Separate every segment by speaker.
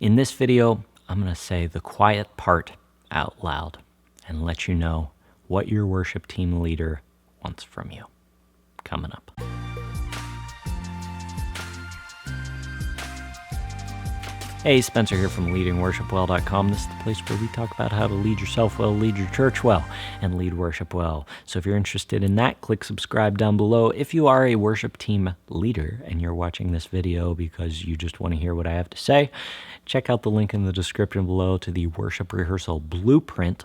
Speaker 1: In this video, I'm going to say the quiet part out loud and let you know what your worship team leader wants from you. Coming up. Hey, Spencer here from leadingworshipwell.com. This is the place where we talk about how to lead yourself well, lead your church well, and lead worship well. So if you're interested in that, click subscribe down below. If you are a worship team leader and you're watching this video because you just want to hear what I have to say, check out the link in the description below to the worship rehearsal blueprint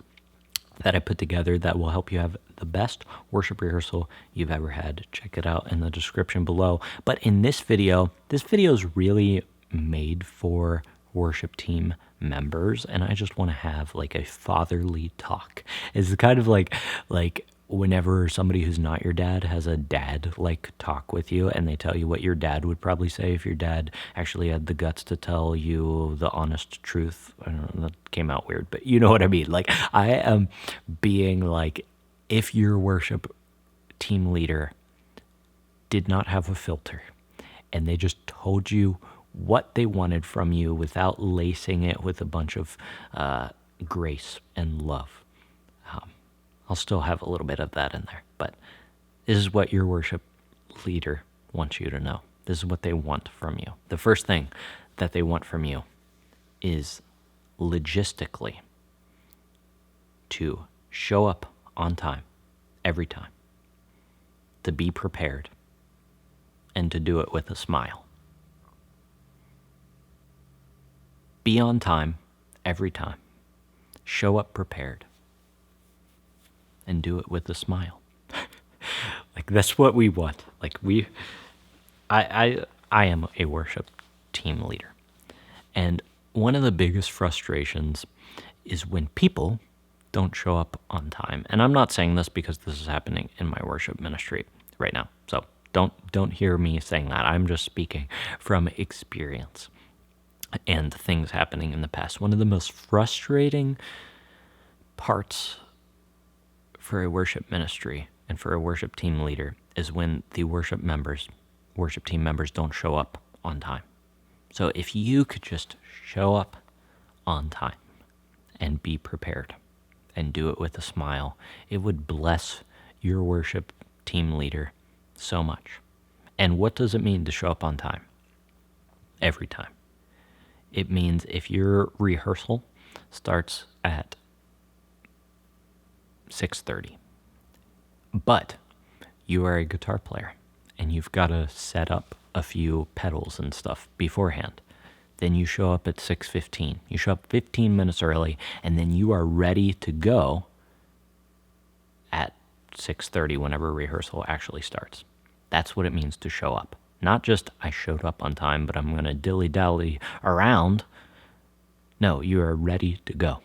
Speaker 1: that I put together that will help you have the best worship rehearsal you've ever had. Check it out in the description below. But in this video is really made for worship team members, and I just want to have like a fatherly talk. It's kind of like whenever somebody who's not your dad has a dad like talk with you, and they tell you what your dad would probably say if your dad actually had the guts to tell you the honest truth. I don't know, that came out weird, but you know what I mean. Like, I am being like, if your worship team leader did not have a filter and they just told you what they wanted from you without lacing it with a bunch of grace and love. I'll still have a little bit of that in there, but this is what your worship leader wants you to know. This is what they want from you. The first thing that they want from you is logistically to show up on time, every time, to be prepared, and to do it with a smile. Be on time every time. Show up prepared. And do it with a smile. Like, that's what we want. Like, I am a worship team leader. And one of the biggest frustrations is when people don't show up on time. And I'm not saying this because this is happening in my worship ministry right now. So don't hear me saying that. I'm just speaking from experience and things happening in the past. One of the most frustrating parts for a worship ministry and for a worship team leader is when the worship team members don't show up on time. So if you could just show up on time and be prepared and do it with a smile, it would bless your worship team leader so much. And what does it mean to show up on time? Every time. It means if your rehearsal starts at 6:30, but you are a guitar player and you've got to set up a few pedals and stuff beforehand, then you show up at 6:15. You show up 15 minutes early, and then you are ready to go at 6:30 whenever rehearsal actually starts. That's what it means to show up. Not just, I showed up on time, but I'm going to dilly-dally around. No, you are ready to go.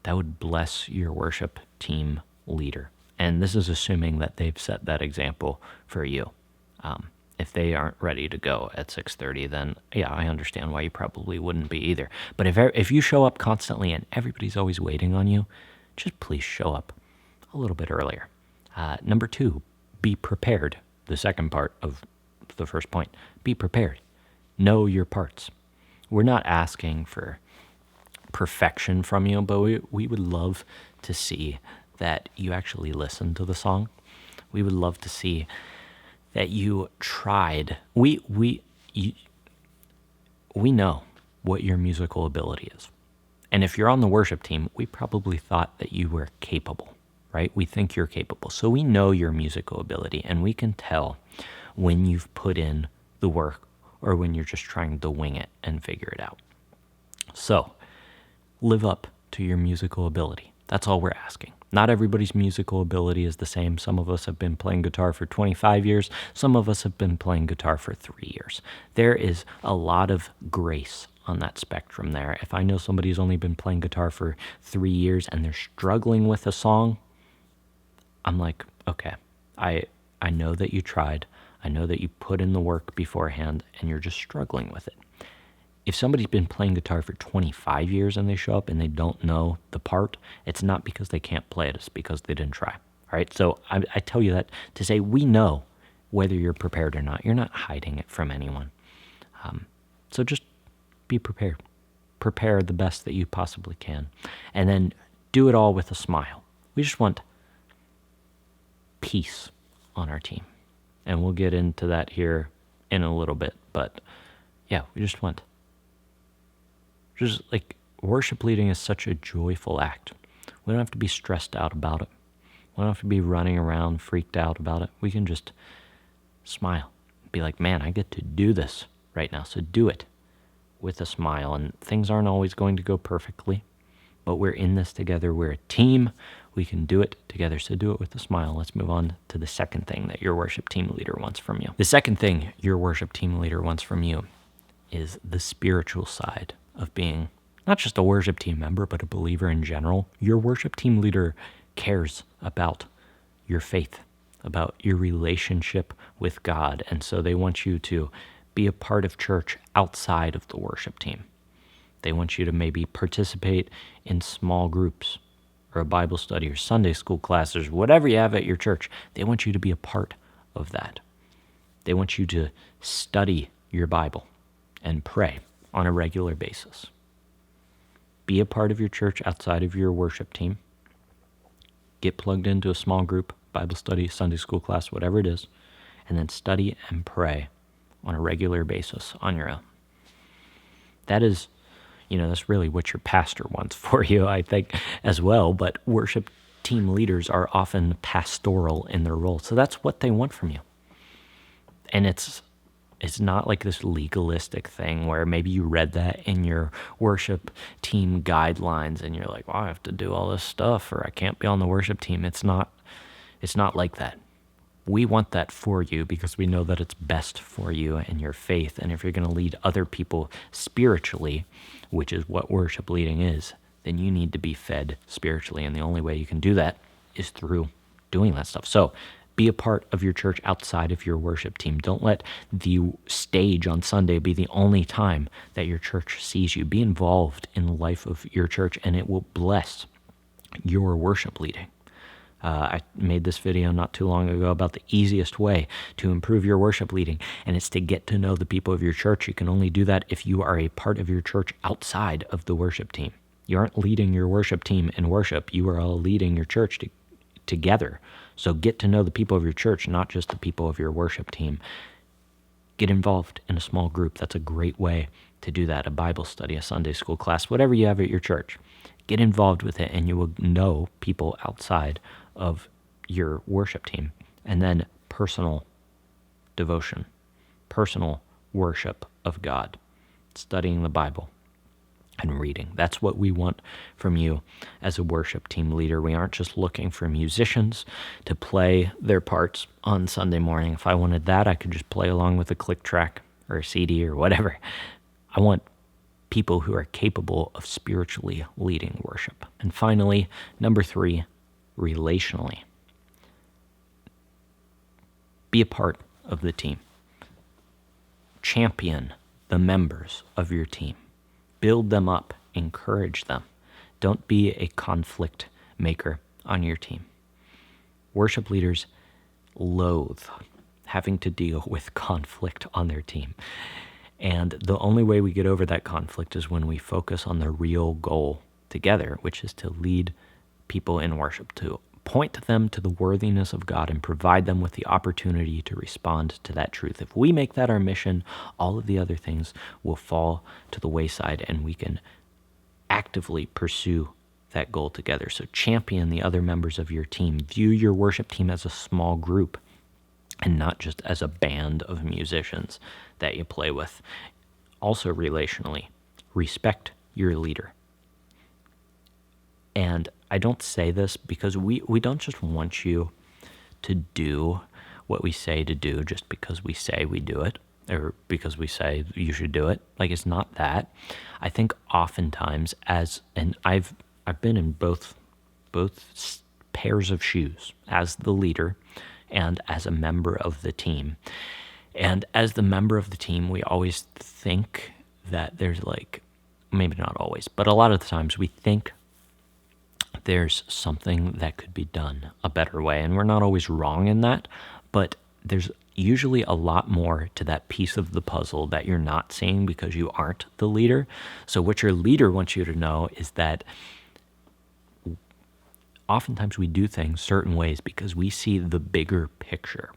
Speaker 1: That would bless your worship team leader. And this is assuming that they've set that example for you. If they aren't ready to go at 6:30, then yeah, I understand why you probably wouldn't be either. But if you show up constantly and everybody's always waiting on you, just please show up a little bit earlier. Number 2, be prepared. The second part of the first point, be prepared. Know your parts. We're not asking for perfection from you, but we would love to see that you actually listen to the song. We would love to see that you tried. We know what your musical ability is. And if you're on the worship team, we probably thought that you were capable, right? We think you're capable. So we know your musical ability, and we can tell when you've put in the work or when you're just trying to wing it and figure it out. So live up to your musical ability. That's all we're asking. Not everybody's musical ability is the same. Some of us have been playing guitar for 25 years. Some of us have been playing guitar for 3 years. There is a lot of grace on that spectrum there. If I know somebody's only been playing guitar for 3 years and they're struggling with a song, I'm like, okay, I know that you tried. I know that you put in the work beforehand and you're just struggling with it. If somebody's been playing guitar for 25 years and they show up and they don't know the part, it's not because they can't play it, it's because they didn't try. All right, so I tell you that to say we know whether you're prepared or not. You're not hiding it from anyone. So just be prepared. prepare the best that you possibly can, and then do it all with a smile. We just want peace on our team. And we'll get into that here in a little bit. But yeah, we just want, worship leading is such a joyful act. We don't have to be stressed out about it. We don't have to be running around freaked out about it. We can just smile. Be like, man, I get to do this right now. So do it with a smile. And things aren't always going to go perfectly, but we're in this together. We're a team. We can do it together. So do it with a smile. Let's move on to the second thing that your worship team leader wants from you. The second thing your worship team leader wants from you is the spiritual side of being not just a worship team member, but a believer in general. Your worship team leader cares about your faith, about your relationship with God. And so they want you to be a part of church outside of the worship team. They want you to maybe participate in small groups or a Bible study or Sunday school classes, whatever you have at your church. They want you to be a part of that. They want you to study your Bible and pray on a regular basis. Be a part of your church outside of your worship team. Get plugged into a small group, Bible study, Sunday school class, whatever it is, and then study and pray on a regular basis on your own. That is, that's really what your pastor wants for you, I think, as well. But worship team leaders are often pastoral in their role. So that's what they want from you. And it's not like this legalistic thing where maybe you read that in your worship team guidelines and you're like, well, I have to do all this stuff or I can't be on the worship team. It's not like that. We want that for you because we know that it's best for you and your faith. And if you're going to lead other people spiritually, which is what worship leading is, then you need to be fed spiritually. And the only way you can do that is through doing that stuff. So be a part of your church outside of your worship team. Don't let the stage on Sunday be the only time that your church sees you. Be involved in the life of your church, and it will bless your worship leading. I made this video not too long ago about the easiest way to improve your worship leading, and it's to get to know the people of your church. You can only do that if you are a part of your church outside of the worship team. You aren't leading your worship team in worship. You are all leading your church together. So get to know the people of your church, not just the people of your worship team. Get involved in a small group. That's a great way to do that. A Bible study, a Sunday school class, whatever you have at your church. Get involved with it, and you will know people outside of your worship team. And then personal devotion, personal worship of God, studying the Bible and reading. That's what we want from you as a worship team leader. We aren't just looking for musicians to play their parts on Sunday morning. If I wanted that, I could just play along with a click track or a CD or whatever. I want people who are capable of spiritually leading worship. And finally, number 3, relationally. Be a part of the team. Champion the members of your team. Build them up. Encourage them. Don't be a conflict maker on your team. Worship leaders loathe having to deal with conflict on their team. And the only way we get over that conflict is when we focus on the real goal together, which is to lead people in worship, to point them to the worthiness of God and provide them with the opportunity to respond to that truth. If we make that our mission, all of the other things will fall to the wayside, and we can actively pursue that goal together. So champion the other members of your team. View your worship team as a small group and not just as a band of musicians that you play with. Also relationally, respect your leader. And I don't say this because we don't just want you to do what we say to do just because we say we do it or because we say you should do it. Like, it's not that. I think oftentimes and I've been in both pairs of shoes as the leader and as a member of the team. And as the member of the team, we always think that there's maybe not always, but a lot of the times we think there's something that could be done a better way. And we're not always wrong in that, but there's usually a lot more to that piece of the puzzle that you're not seeing because you aren't the leader. So what your leader wants you to know is that oftentimes we do things certain ways because we see the bigger picture.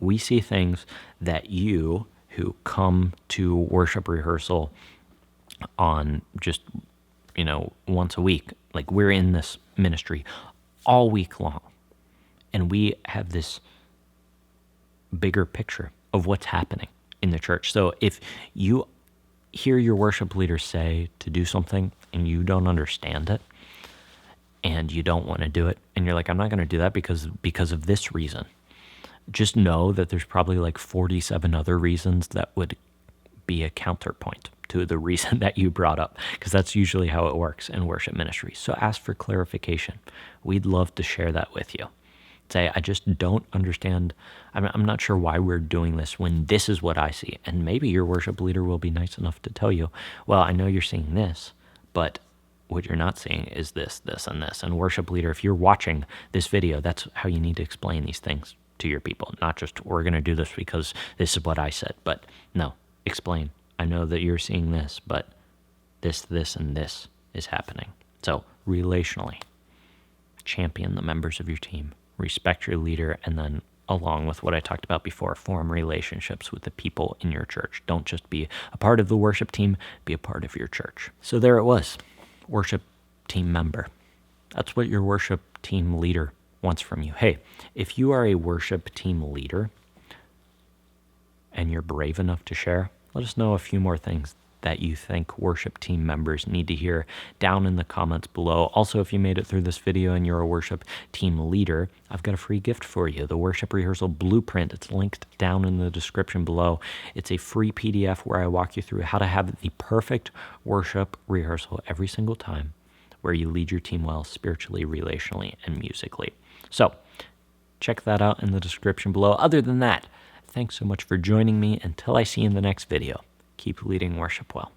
Speaker 1: We see things that you who come to worship rehearsal on just, once a week, like we're in this ministry all week long, and we have this bigger picture of what's happening in the church. So if you hear your worship leader say to do something and you don't understand it and you don't want to do it, and you're like, I'm not going to do that because of this reason, just know that there's probably like 47 other reasons that would be a counterpoint to the reason that you brought up, because that's usually how it works in worship ministry. So ask for clarification. We'd love to share that with you. Say, I just don't understand. I'm not sure why we're doing this when this is what I see. And maybe your worship leader will be nice enough to tell you, well, I know you're seeing this, but what you're not seeing is this, this, and this. And worship leader, if you're watching this video, that's how you need to explain these things to your people. Not just, we're going to do this because this is what I said, but no, explain. I know that you're seeing this, but this, and this is happening. So relationally, champion the members of your team, respect your leader, and then along with what I talked about before, form relationships with the people in your church. Don't just be a part of the worship team, be a part of your church. So there it was, worship team member. That's what your worship team leader wants from you. Hey, if you are a worship team leader and you're brave enough to share, let us know a few more things that you think worship team members need to hear down in the comments below. Also, if you made it through this video and you're a worship team leader, I've got a free gift for you, the Worship Rehearsal Blueprint. It's linked down in the description below. It's a free PDF where I walk you through how to have the perfect worship rehearsal every single time, where you lead your team well spiritually, relationally, and musically. So check that out in the description below. Other than that, thanks so much for joining me. Until I see you in the next video, keep leading worship well.